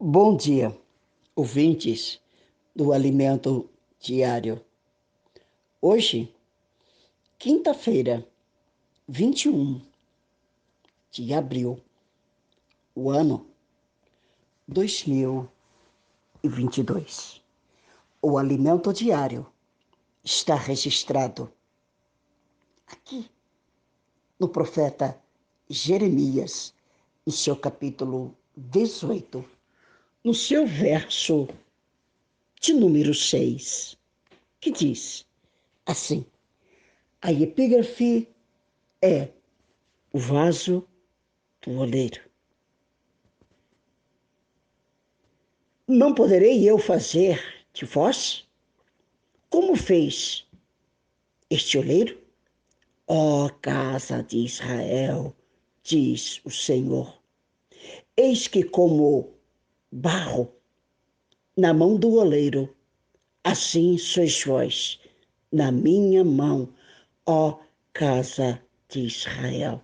Bom dia, ouvintes do Alimento Diário. Hoje, quinta-feira, 21 de abril, o ano 2022. O Alimento Diário está registrado aqui no profeta Jeremias, em seu capítulo 18, no seu verso de número 6, que diz assim: a epígrafe é o vaso do oleiro. Não poderei eu fazer de vós como fez este oleiro? Ó casa de Israel, diz o Senhor, eis que como barro na mão do oleiro, assim sois vós na minha mão, ó casa de Israel.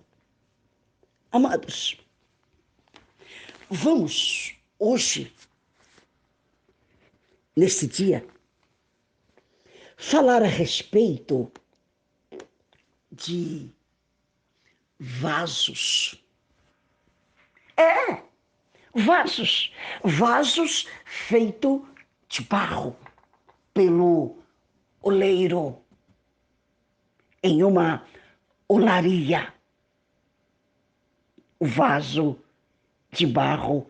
Amados, vamos hoje, nesse dia, falar a respeito de vasos. Vasos feitos de barro pelo oleiro em uma olaria. O vaso de barro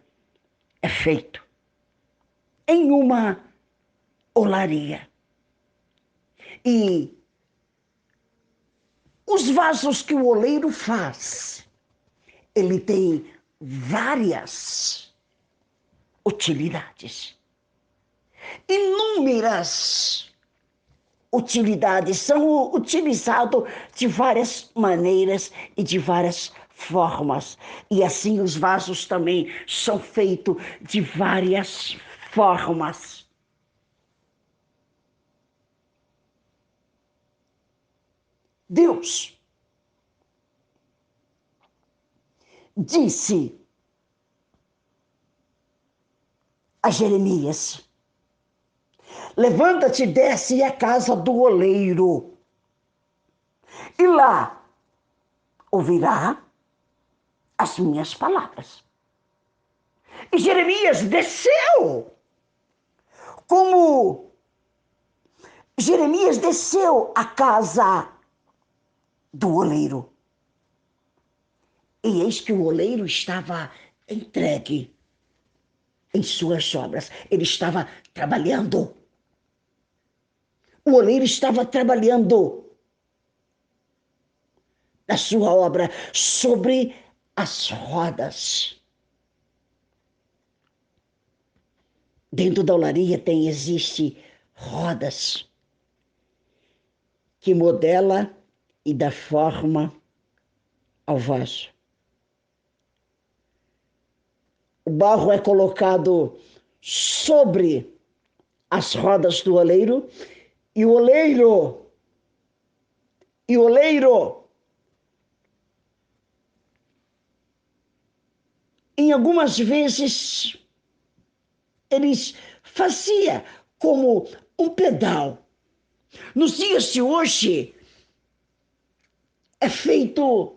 é feito em uma olaria. E os vasos que o oleiro faz, ele tem várias utilidades. Inúmeras utilidades são utilizados de várias maneiras e de várias formas. E assim os vasos também são feitos de várias formas. Deus disse a Jeremias: levanta-te e desce à casa do oleiro, e lá ouvirá as minhas palavras. E Jeremias desceu, como Jeremias desceu à casa do oleiro. E eis que o oleiro estava entregue em suas obras. Ele estava trabalhando. O oleiro estava trabalhando na sua obra sobre as rodas. Dentro da olaria existe rodas que modela e dá forma ao vaso. O barro é colocado sobre as rodas do oleiro e o oleiro em algumas vezes eles fazia como um pedal. Nos dias de hoje é feito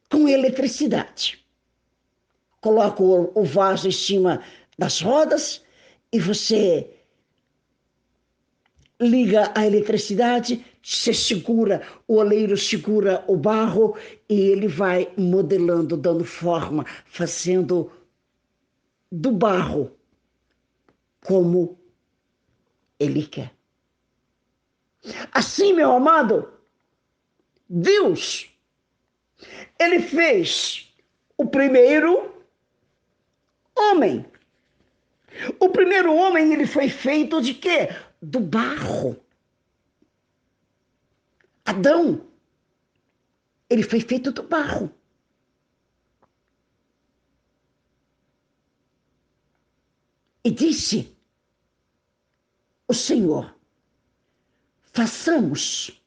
com eletricidade. Coloca o vaso em cima das rodas e você liga a eletricidade, você segura, o oleiro segura o barro e ele vai modelando, dando forma, fazendo do barro como ele quer. Assim, meu amado, Deus, ele fez o primeiro homem. O primeiro homem, ele foi feito de quê? Do barro. Adão, ele foi feito do barro. E disse o Senhor: façamos.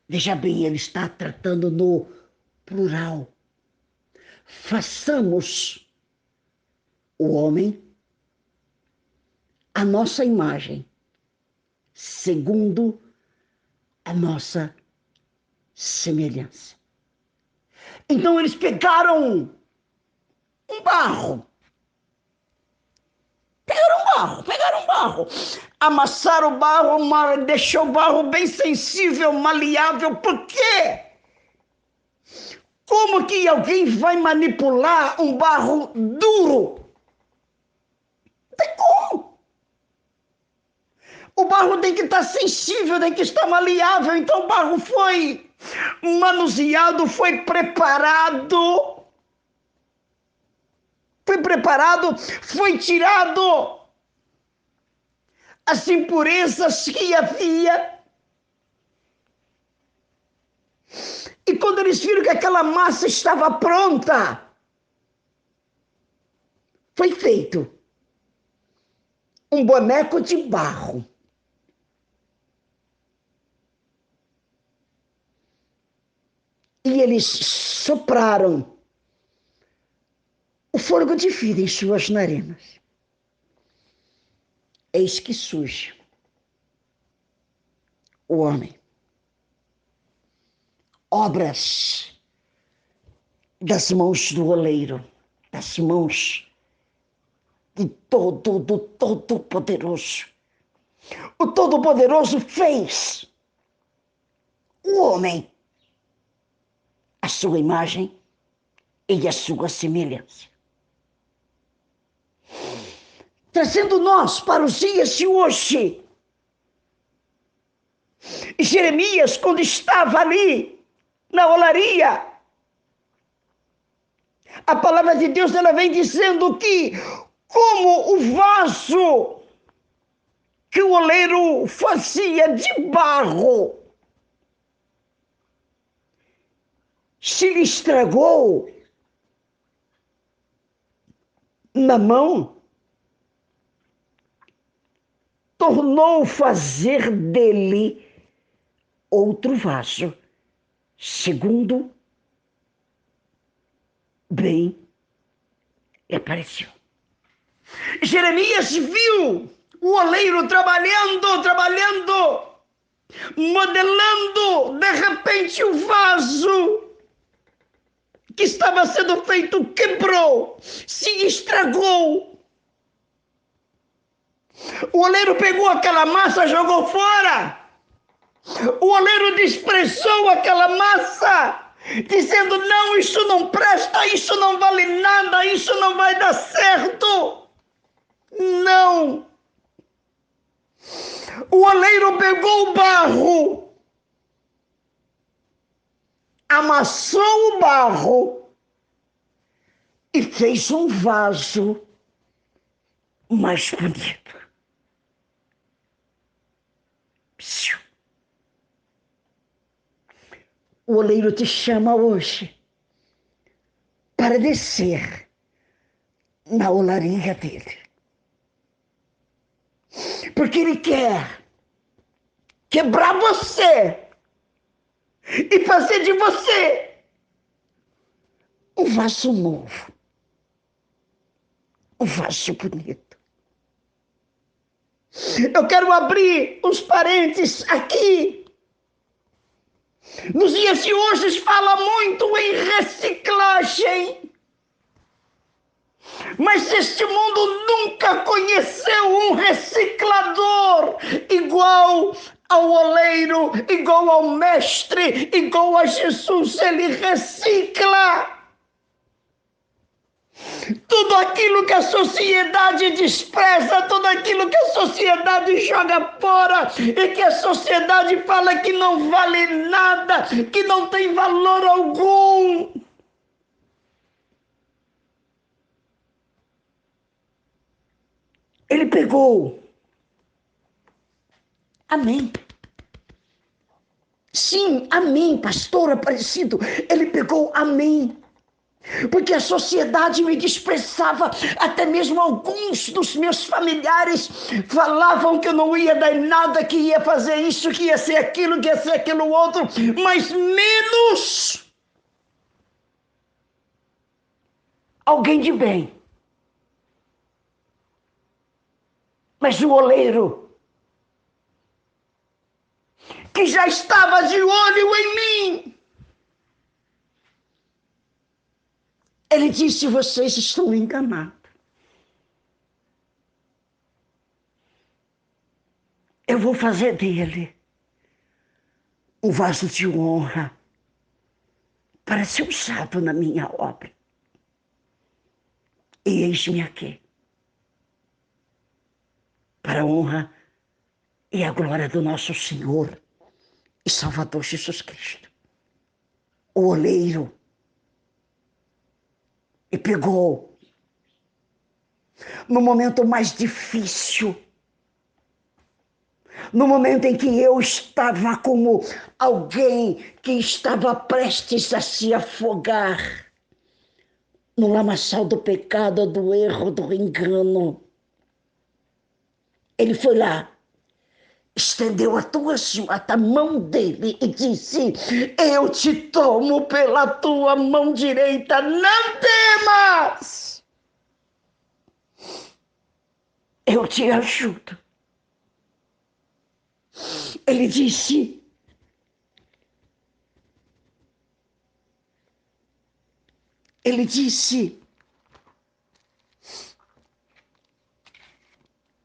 Veja bem, ele está tratando no plural. façamos o homem a nossa imagem, segundo a nossa semelhança. Então eles pegaram um barro, amassaram o barro, deixou o barro bem sensível, maleável. Por quê? Como que alguém vai manipular um barro duro? Não tem como. O barro tem que estar sensível, tem que estar maleável. Então o barro foi manuseado, foi preparado, foi tirado as impurezas que havia. E quando eles viram que aquela massa estava pronta, foi feito um boneco de barro. E eles sopraram o fôlego de vida em suas narinas. Eis que surge o homem. Obras das mãos do oleiro, das mãos do Todo-Poderoso. O Todo-Poderoso fez o homem a sua imagem e a sua semelhança. Trazendo nós para os dias de hoje. Jeremias, quando estava ali na olaria, a palavra de Deus ela vem dizendo que como o vaso que o oleiro fazia de barro se lhe estragou na mão, tornou fazer dele outro vaso, segundo bem lhe apareceu. Jeremias viu o oleiro trabalhando, modelando, de repente o vaso que estava sendo feito quebrou, se estragou. O oleiro pegou aquela massa, jogou fora. O oleiro desprezou aquela massa, dizendo: não, isso não presta, isso não vale nada, isso não vai dar certo. Não. O oleiro pegou o barro, amassou o barro e fez um vaso mais bonito. O oleiro te chama hoje para descer na olaria dele. Porque ele quer quebrar você e fazer de você um vaso novo, um vaso bonito. Eu quero abrir os parênteses aqui. Nos dias de hoje se fala muito em reciclagem, mas este mundo nunca conheceu um reciclador igual ao oleiro, igual ao mestre, igual a Jesus. Ele recicla tudo aquilo que a sociedade despreza, tudo aquilo que a sociedade joga fora e que a sociedade fala que não vale nada, que não tem valor algum. Ele pegou. Amém. Sim, amém, pastor Aparecido. Ele pegou, amém. Porque a sociedade me desprezava, até mesmo alguns dos meus familiares falavam que eu não ia dar nada, que ia fazer isso, que ia ser aquilo, que ia ser aquilo outro, mas menos alguém de bem. Mas o oleiro, que já estava de olho em mim, ele disse: vocês estão enganados. Eu vou fazer dele um vaso de honra para ser usado na minha obra. E eis-me aqui, para a honra e a glória do nosso Senhor e Salvador Jesus Cristo. O oleiro, e pegou, no momento mais difícil, no momento em que eu estava como alguém que estava prestes a se afogar no lamaçal do pecado, do erro, do engano. Ele foi lá, estendeu a mão dele e disse: eu te tomo pela tua mão direita, não temas, eu te ajudo. Ele disse: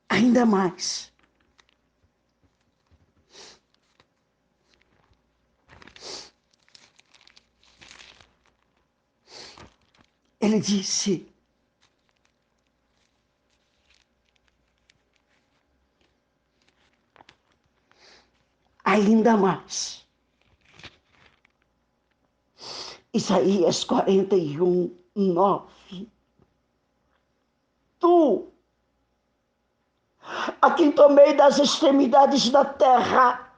ainda mais. Ele disse: ainda mais. Isaías 41, 9. Tu, a quem tomei das extremidades da terra,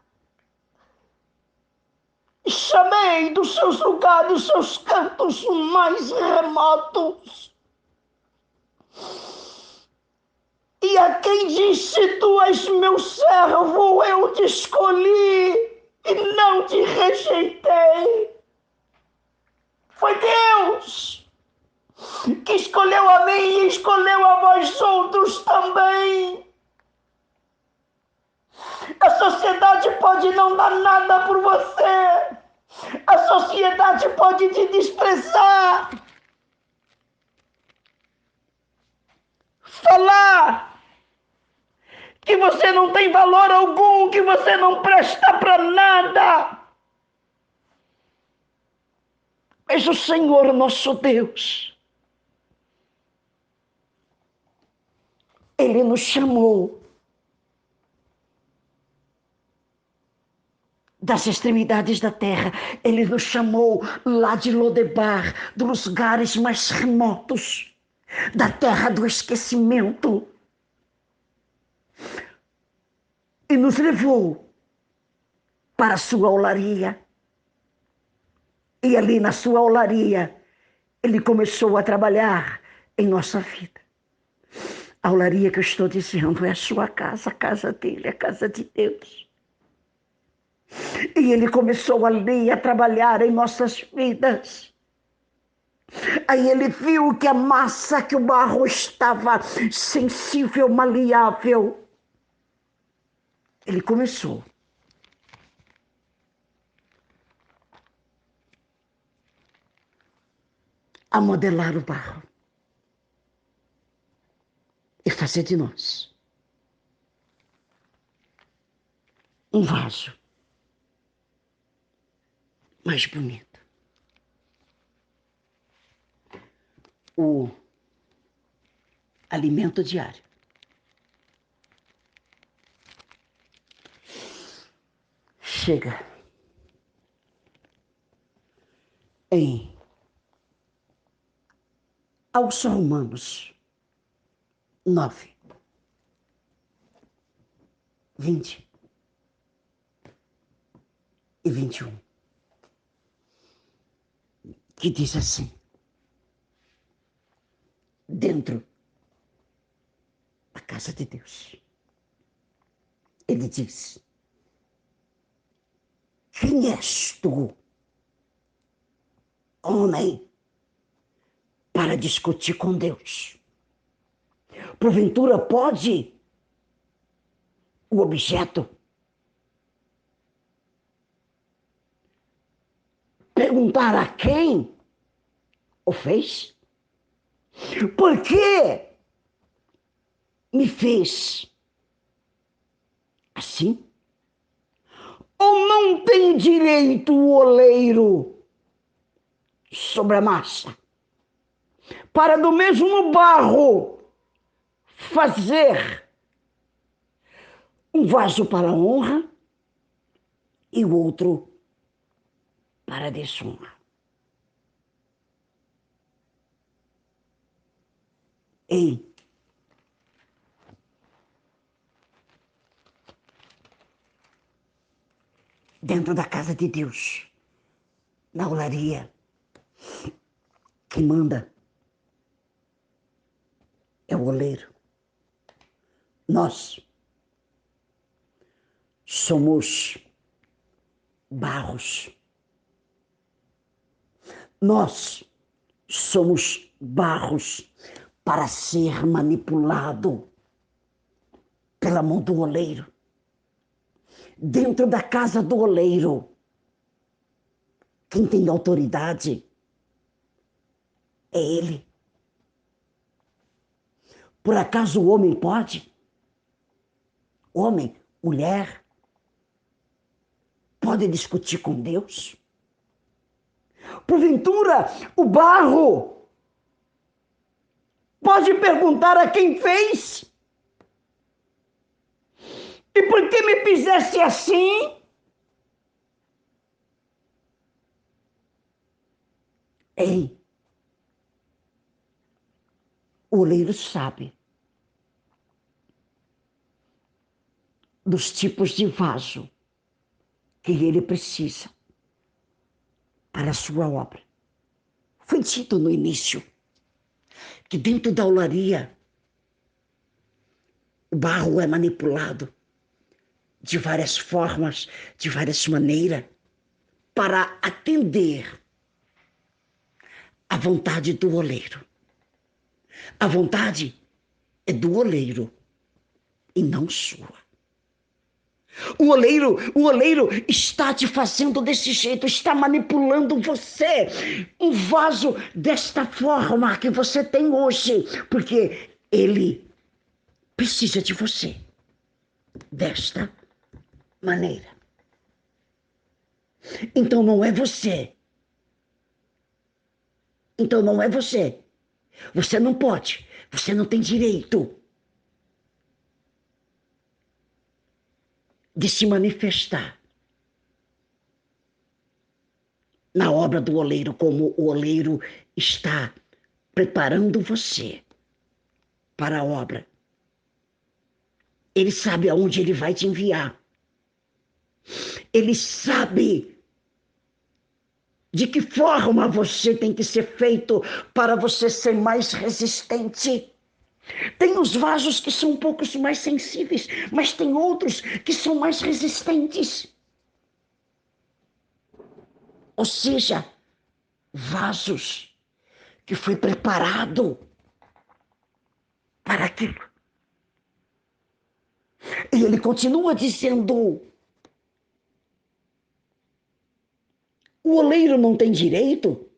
chamei dos seus lugares, dos seus cantos mais remotos. E a quem disse: tu és meu servo, eu te escolhi e não te rejeitei. Foi Deus que escolheu a mim e escolheu a vós outros também. A sociedade pode não dar nada por você. A sociedade pode te desprezar. Falar que você não tem valor algum, que você não presta para nada. Mas o Senhor nosso Deus, Ele nos chamou das extremidades da terra. Ele nos chamou lá de Lodebar, dos lugares mais remotos, da terra do esquecimento. E nos levou para a sua olaria. E ali na sua olaria, Ele começou a trabalhar em nossa vida. A olaria que eu estou dizendo é a sua casa, a casa dele, a casa de Deus. E Ele começou ali a trabalhar em nossas vidas. Aí Ele viu que a massa, que o barro estava sensível, maleável. Ele começou a modelar o barro e fazer de nós um vaso mais bonito. O alimento diário. Chega aos Romanos 9, 20 e 21, que diz assim: dentro da casa de Deus, Ele diz: quem és tu, homem, para discutir com Deus. Porventura pode o objeto perguntar a quem o fez? Por que me fez assim? Ou não tem direito o oleiro sobre a massa para do mesmo barro fazer um vaso para honra e o outro para desonra? Ei, dentro da casa de Deus, na olaria, quem manda é o oleiro. Nós somos barros. Nós somos barros para ser manipulado pela mão do oleiro. Dentro da casa do oleiro, quem tem autoridade é ele. Por acaso o homem pode? Homem, mulher, pode discutir com Deus? Porventura, o barro pode perguntar a quem fez? E por que me fizeste assim? Ei, o oleiro sabe dos tipos de vaso que ele precisa para a sua obra. Foi dito no início que dentro da olaria o barro é manipulado de várias formas, de várias maneiras, para atender à vontade do oleiro. A vontade é do oleiro e não sua. O oleiro está te fazendo desse jeito, está manipulando você. Um vaso desta forma que você tem hoje, porque ele precisa de você desta maneira. Então não é você. Então não é você. Você não pode, você não tem direito de se manifestar na obra do oleiro, como o oleiro está preparando você para a obra. Ele sabe aonde ele vai te enviar. Ele sabe de que forma você tem que ser feito para você ser mais resistente. Tem os vasos que são um pouco mais sensíveis, mas tem outros que são mais resistentes. Ou seja, vasos que foi preparado para aquilo. E ele continua dizendo: o oleiro não tem direito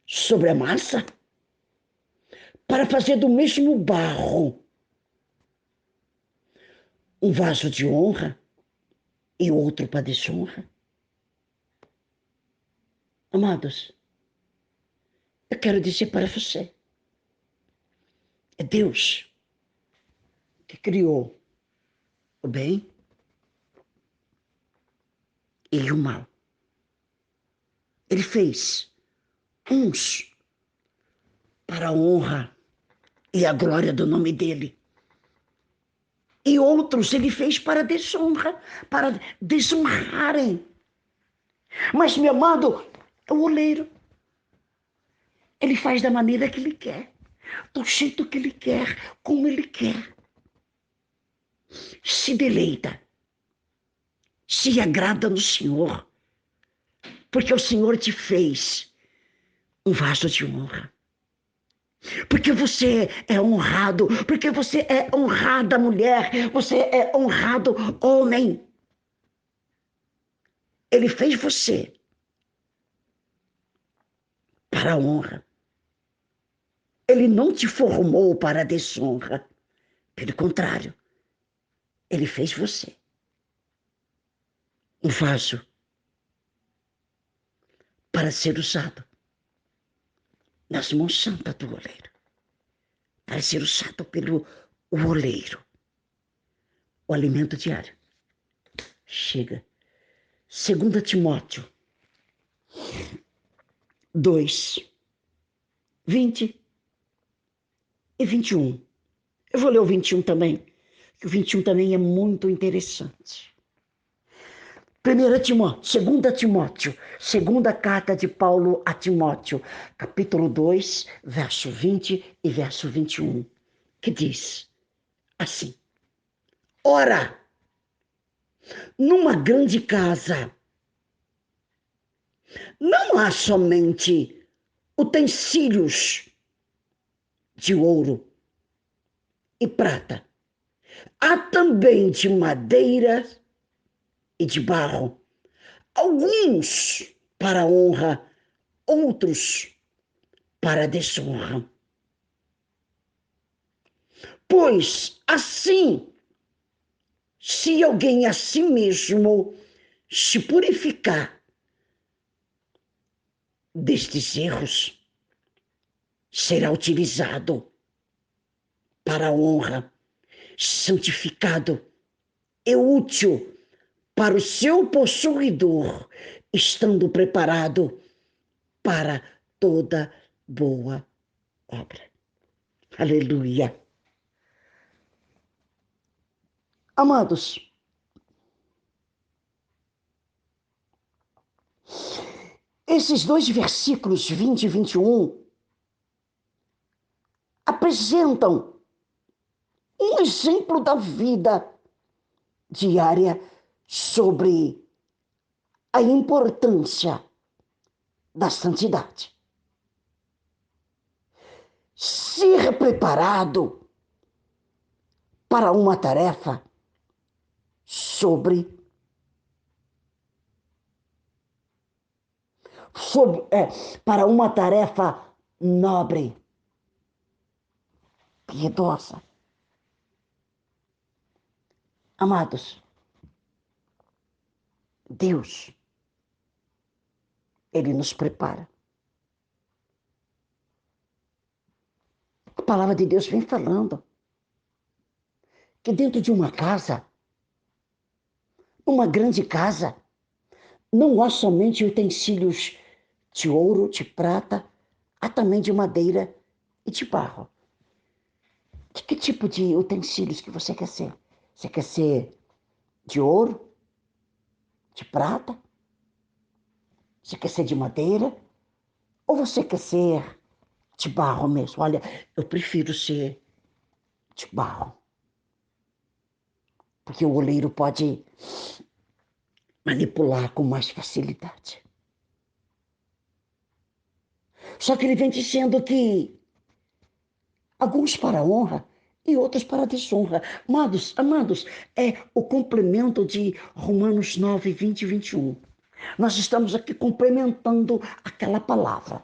sobre a massa para fazer do mesmo barro um vaso de honra e outro para desonra. Amados, eu quero dizer para você, é Deus que criou o bem e o mal. Ele fez uns para a honra e a glória do nome dele. E outros ele fez para desonra, para desonrarem. Mas, meu amado, é o oleiro. Ele faz da maneira que ele quer, do jeito que ele quer, como ele quer. Se deleita, se agrada no Senhor, porque o Senhor te fez um vaso de honra. Porque você é honrado, porque você é honrada mulher, você é honrado homem. Ele fez você para a honra. Ele não te formou para a desonra. Pelo contrário, ele fez você um vaso para ser usado nas mãos santas do oleiro, para ser usado pelo oleiro. O alimento diário. Chega. 2 Timóteo 2, 20 e 21. Eu vou ler o 21 também, que o 21 também é muito interessante. 2 Timóteo, segunda carta de Paulo a Timóteo, capítulo 2, verso 20 e verso 21, que diz assim: Ora, numa grande casa, não há somente utensílios de ouro e prata, há também de madeira e de barro, alguns para honra, outros para desonra. Pois assim, se alguém a si mesmo se purificar destes erros, será utilizado para a honra, santificado e útil para o seu possuidor, estando preparado para toda boa obra. Aleluia. Amados, esses dois versículos 20 e 21 apresentam um exemplo da vida diária sobre a importância da santidade. Ser preparado para uma tarefa para uma tarefa nobre, piedosa. Amados, Deus, Ele nos prepara. A palavra de Deus vem falando que dentro de uma casa, uma grande casa, não há somente utensílios de ouro, de prata, há também de madeira e de barro. De que tipo de utensílios que você quer ser? Você quer ser de ouro? De prata? Você quer ser de madeira? Ou você quer ser de barro mesmo? Olha, eu prefiro ser de barro. Porque o oleiro pode manipular com mais facilidade. Só que ele vem dizendo que alguns para a honra e outros para a desonra. Amados, é o complemento de Romanos 9, 20 e 21. Nós estamos aqui complementando aquela palavra.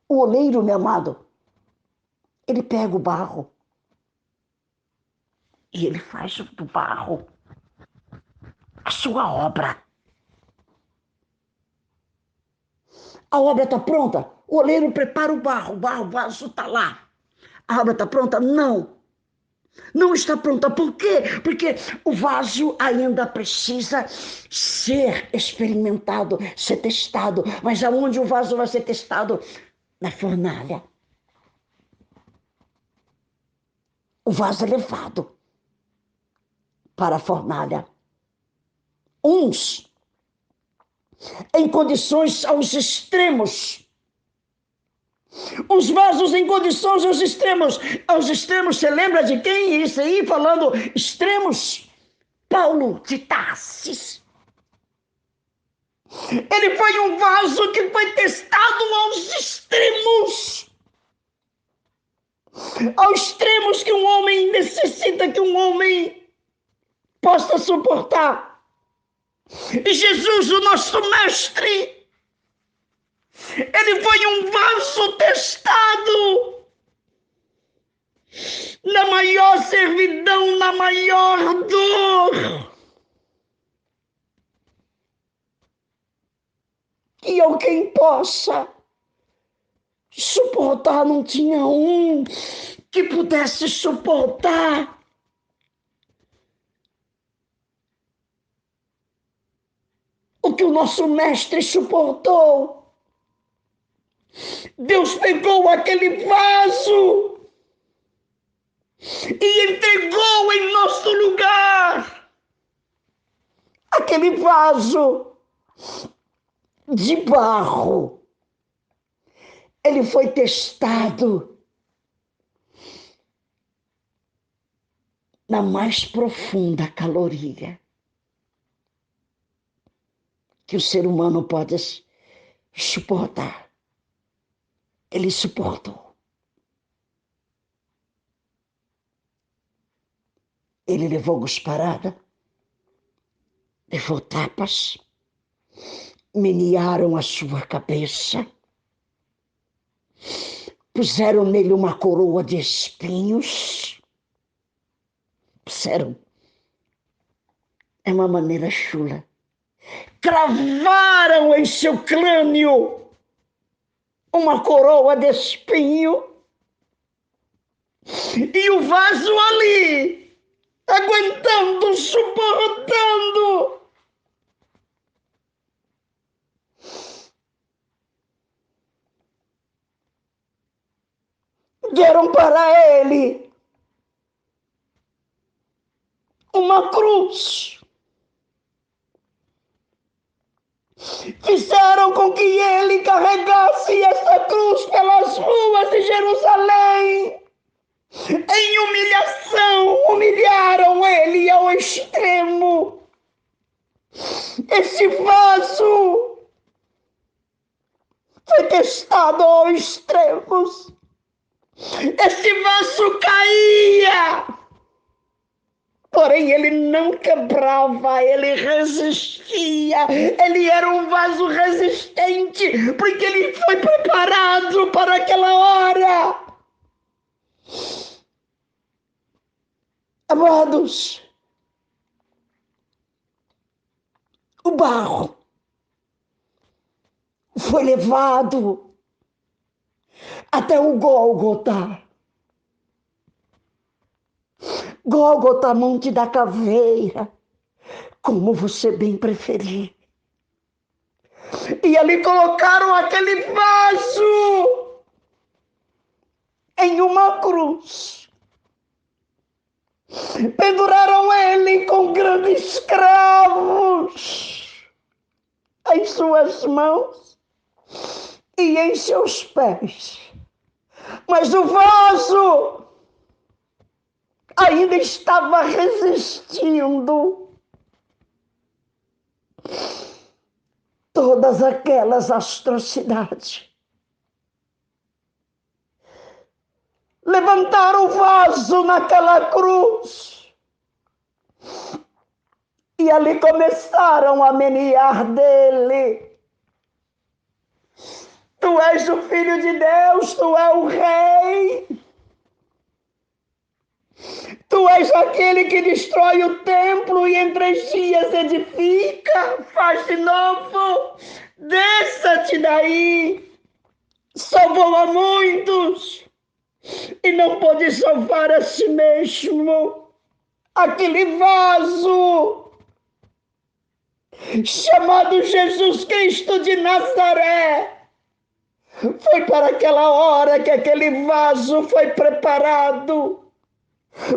O oleiro, meu amado, ele pega o barro e ele faz do barro a sua obra. A obra está pronta? O oleiro prepara o barro, o vaso está lá. A obra está pronta? Não. Não está pronta. Por quê? Porque o vaso ainda precisa ser experimentado, ser testado. Mas aonde o vaso vai ser testado? Na fornalha. O vaso é levado para a fornalha. Uns em condições aos extremos. Os vasos em condições aos extremos. Aos extremos, você lembra de quem? Isso aí, falando extremos. Paulo de Tarsis. Ele foi um vaso que foi testado aos extremos. Aos extremos que um homem necessita que um homem possa suportar. E Jesus, o nosso mestre, ele foi um vaso testado na maior servidão, na maior dor. E alguém possa suportar, não tinha um que pudesse suportar o que o nosso mestre suportou. Deus pegou aquele vaso e entregou em nosso lugar. Aquele vaso de barro, ele foi testado na mais profunda caloria que o ser humano pode suportar. Ele suportou. Ele levou cusparada, levou tapas, menearam a sua cabeça, puseram nele uma coroa de espinhos, puseram, é uma maneira chula, cravaram em seu crânio uma coroa de espinho e o vaso ali, aguentando, suportando. Deram para ele uma cruz. Fizeram com que ele carregasse essa cruz pelas ruas de Jerusalém. Em humilhação, humilharam ele ao extremo. Esse vaso foi testado aos extremos. Esse vaso caía, porém ele não quebrava, ele resistia. Ele era um vaso resistente, porque ele foi preparado para aquela hora. Amados, o barro foi levado até o Gólgota. Gólgota, Monte da Caveira, como você bem preferir. E ali colocaram aquele vaso em uma cruz. Penduraram ele com grandes cravos em suas mãos e em seus pés. Mas o vaso ainda estava resistindo todas aquelas atrocidades. Levantaram o vaso naquela cruz e ali começaram a menear dele. Tu és o Filho de Deus, tu és o Rei. Tu és aquele que destrói o templo e em 3 dias edifica, faz de novo. Desça-te daí. Salvou a muitos e não pôde salvar a si mesmo. Aquele vaso chamado Jesus Cristo de Nazaré foi para aquela hora que aquele vaso foi preparado,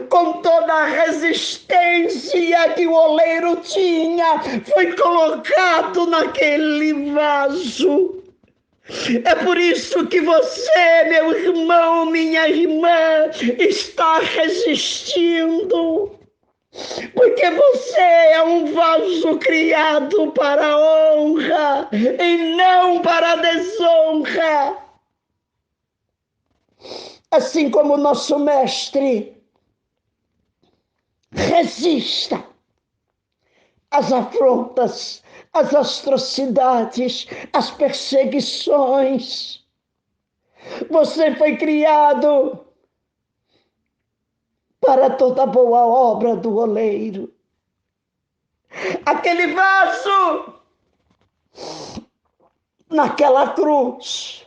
com toda a resistência que o oleiro tinha, foi colocado naquele vaso. É por isso que você, meu irmão, minha irmã, está resistindo. Porque você é um vaso criado para a honra e não para a desonra. Assim como o nosso mestre resista às afrontas, às atrocidades, às perseguições. Você foi criado para toda boa obra do oleiro. Aquele vaso naquela cruz,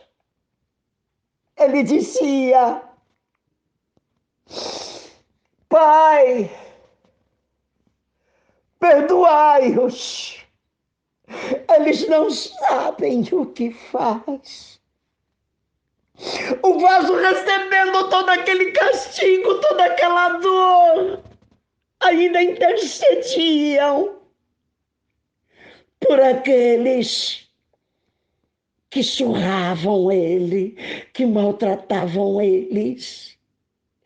ele dizia: Pai, perdoai-os, eles não sabem o que faz. O vaso recebendo todo aquele castigo, toda aquela dor, ainda intercediam por aqueles que surravam ele, que maltratavam eles.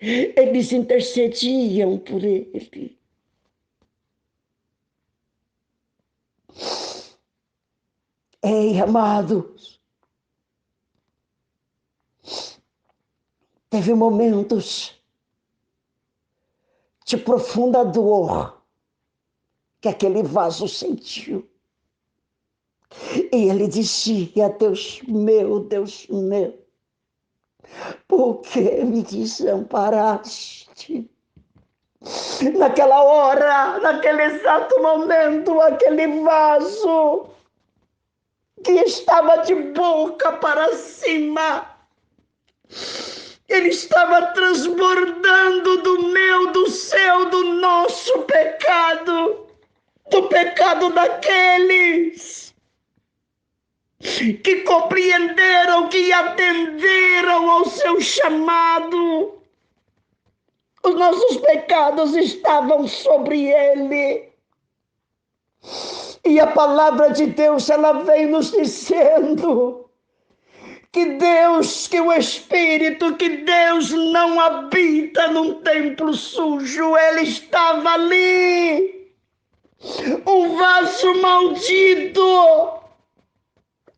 Eles intercediam por ele. Ei, amados, teve momentos de profunda dor que aquele vaso sentiu. E ele dizia: Deus meu, por que me desamparaste? Naquela hora, naquele exato momento, aquele vaso que estava de boca para cima, ele estava transbordando do meu, do seu, do nosso pecado, do pecado daqueles que compreenderam, que atenderam ao seu chamado. Os nossos pecados estavam sobre ele. E a palavra de Deus, ela vem nos dizendo que Deus, que o Espírito, que Deus não habita num templo sujo. Ele estava ali, um vaso maldito.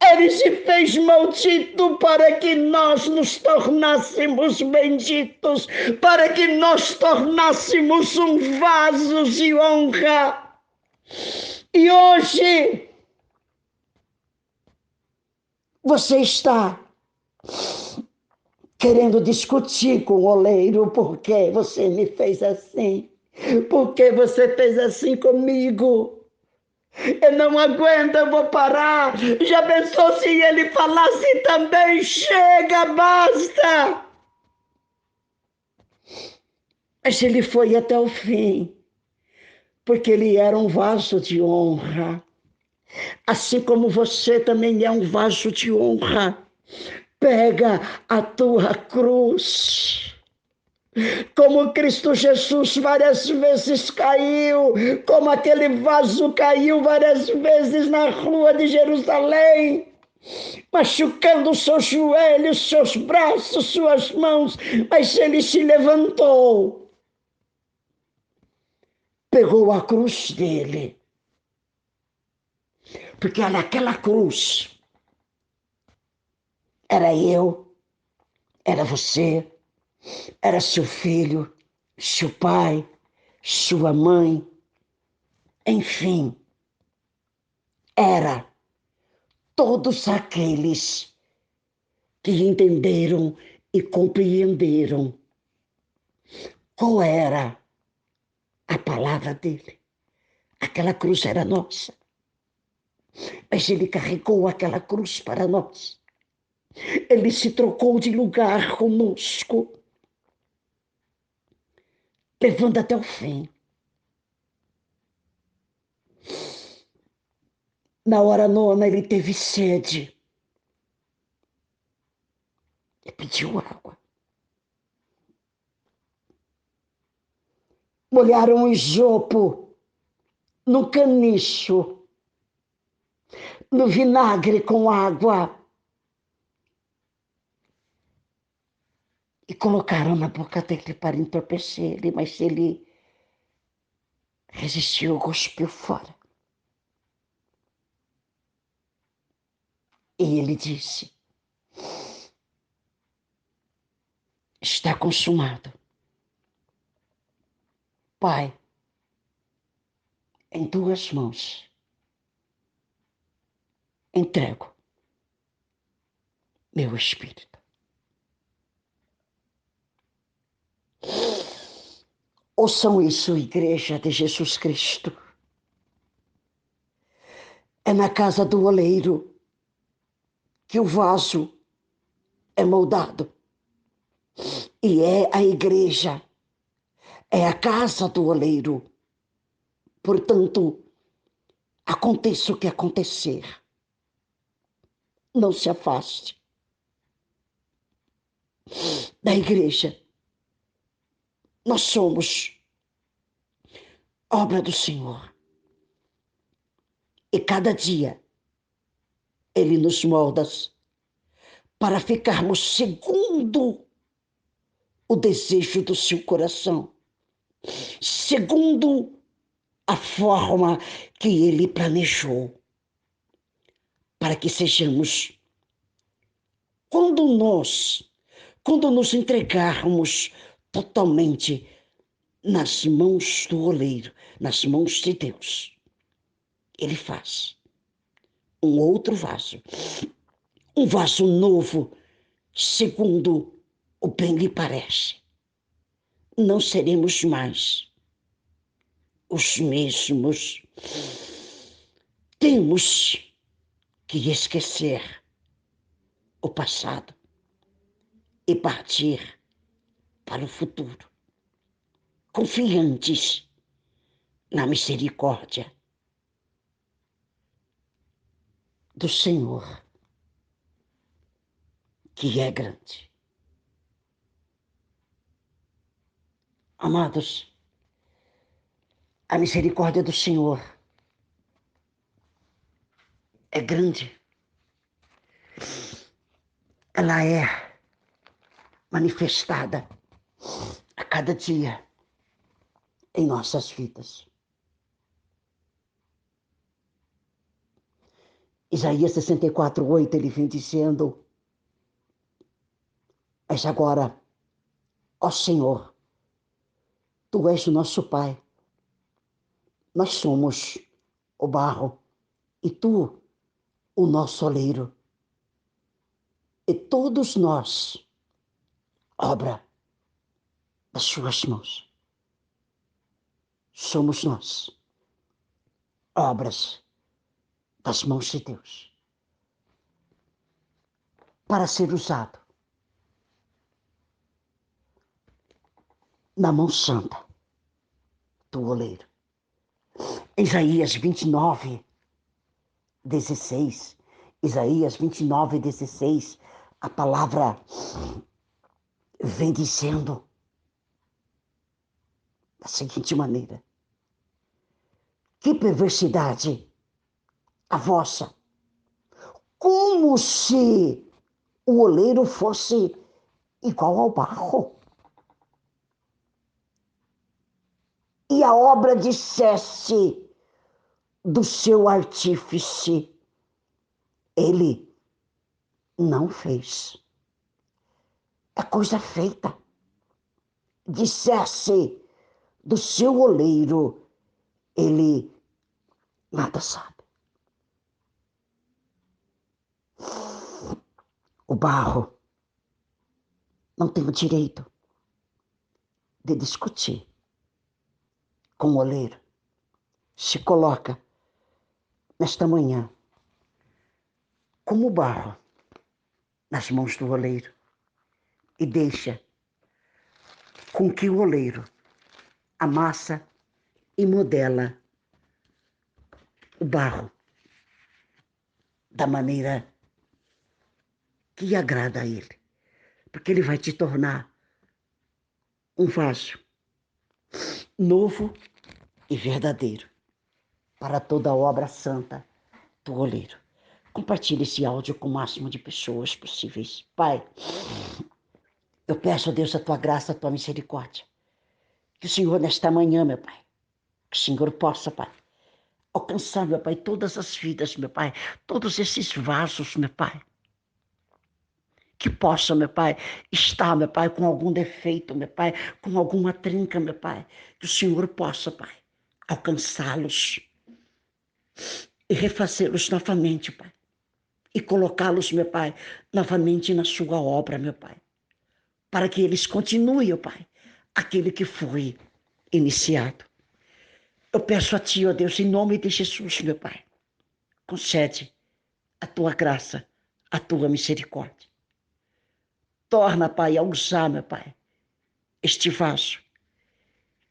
Ele se fez maldito para que nós nos tornássemos benditos, para que nós tornássemos um vaso de honra. E hoje você está querendo discutir com o oleiro: por que você me fez assim? Por que você fez assim comigo? Eu não aguento, eu vou parar. Já pensou se ele falasse também: chega, basta? Mas ele foi até o fim, porque ele era um vaso de honra. Assim como você também é um vaso de honra. Pega a tua cruz. Como Cristo Jesus várias vezes caiu, como aquele vaso caiu várias vezes na rua de Jerusalém, machucando seus joelhos, seus braços, suas mãos, mas ele se levantou, pegou a cruz dele, porque naquela cruz era eu, era você, era seu filho, seu pai, sua mãe, enfim, era todos aqueles que entenderam e compreenderam qual era a palavra dele. Aquela cruz era nossa, mas ele carregou aquela cruz para nós. Ele se trocou de lugar conosco, levando até o fim. Na hora nona, ele teve sede e pediu água. Molharam o isopo no caniço, no vinagre com água, e colocaram na boca dele para entorpecer ele, mas ele resistiu, cuspiu fora. E ele disse: está consumado. Pai, em tuas mãos entrego meu espírito. Ouçam isso, Igreja de Jesus Cristo. É na casa do oleiro que o vaso é moldado. E é a igreja, é a casa do oleiro. Portanto, aconteça o que acontecer, não se afaste da igreja. Nós somos obra do Senhor. E cada dia Ele nos molda para ficarmos segundo o desejo do seu coração, segundo a forma que Ele planejou, para que sejamos, quando nos entregarmos totalmente nas mãos do oleiro, nas mãos de Deus, Ele faz um outro vaso, um vaso novo, segundo o bem lhe parece. Não seremos mais os mesmos. Temos que esquecer o passado e partir para o futuro, confiantes na misericórdia do Senhor, que é grande. Amados, a misericórdia do Senhor é grande. Ela é manifestada a cada dia em nossas vidas. Isaías 64:8, ele vem dizendo: mas agora, ó Senhor, Tu és o nosso Pai. Nós somos o barro e Tu o nosso oleiro. E todos nós, obra das Suas mãos. Somos nós, obras das mãos de Deus, para ser usado na mão santa do oleiro. Isaías 29:16. Isaías 29:16. A palavra vem dizendo da seguinte maneira: que perversidade a vossa, como se o oleiro fosse igual ao barro. E a obra dissesse do seu artífice: ele não fez. É coisa feita. Dissesse do seu oleiro: ele nada sabe. O barro não tem o direito de discutir com o oleiro. Se coloca nesta manhã como barro nas mãos do oleiro e deixa com que o oleiro amassa e modela o barro da maneira que agrada a ele, porque ele vai te tornar um vaso novo e verdadeiro para toda a obra santa do oleiro. Compartilhe esse áudio com o máximo de pessoas possíveis. Pai, eu peço a Deus a tua graça, a tua misericórdia. Que o Senhor, nesta manhã, meu Pai, Que o Senhor possa, Pai, alcançar, meu Pai, todas as vidas, meu Pai, todos esses vasos, meu Pai, que possa, meu Pai, estar, meu Pai, com algum defeito, meu Pai, com alguma trinca, meu Pai, que o Senhor possa, Pai, alcançá-los e refazê-los novamente, Pai, e colocá-los, meu Pai, novamente na sua obra, meu Pai, para que eles continuem, ó Pai, aquele que foi iniciado. Eu peço a Ti, ó Deus, em nome de Jesus, meu Pai, concede a Tua graça, a Tua misericórdia. Torna, Pai, a usar, meu Pai, este vaso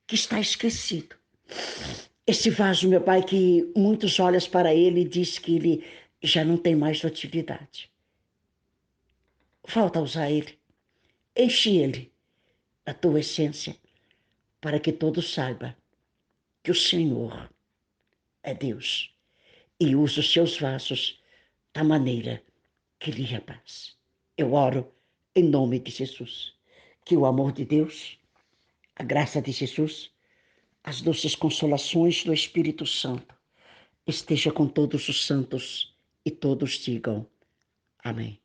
que está esquecido. Este vaso, meu Pai, que muitos olham para ele e diz que ele já não tem mais utilidade. Falta usar ele. Enche ele da Tua essência, para que todos saibam que o Senhor é Deus e usa os seus vasos da maneira que lhe apraz. Eu oro em nome de Jesus. Que o amor de Deus, a graça de Jesus, as doces consolações do Espírito Santo esteja com todos os santos e todos digam amém.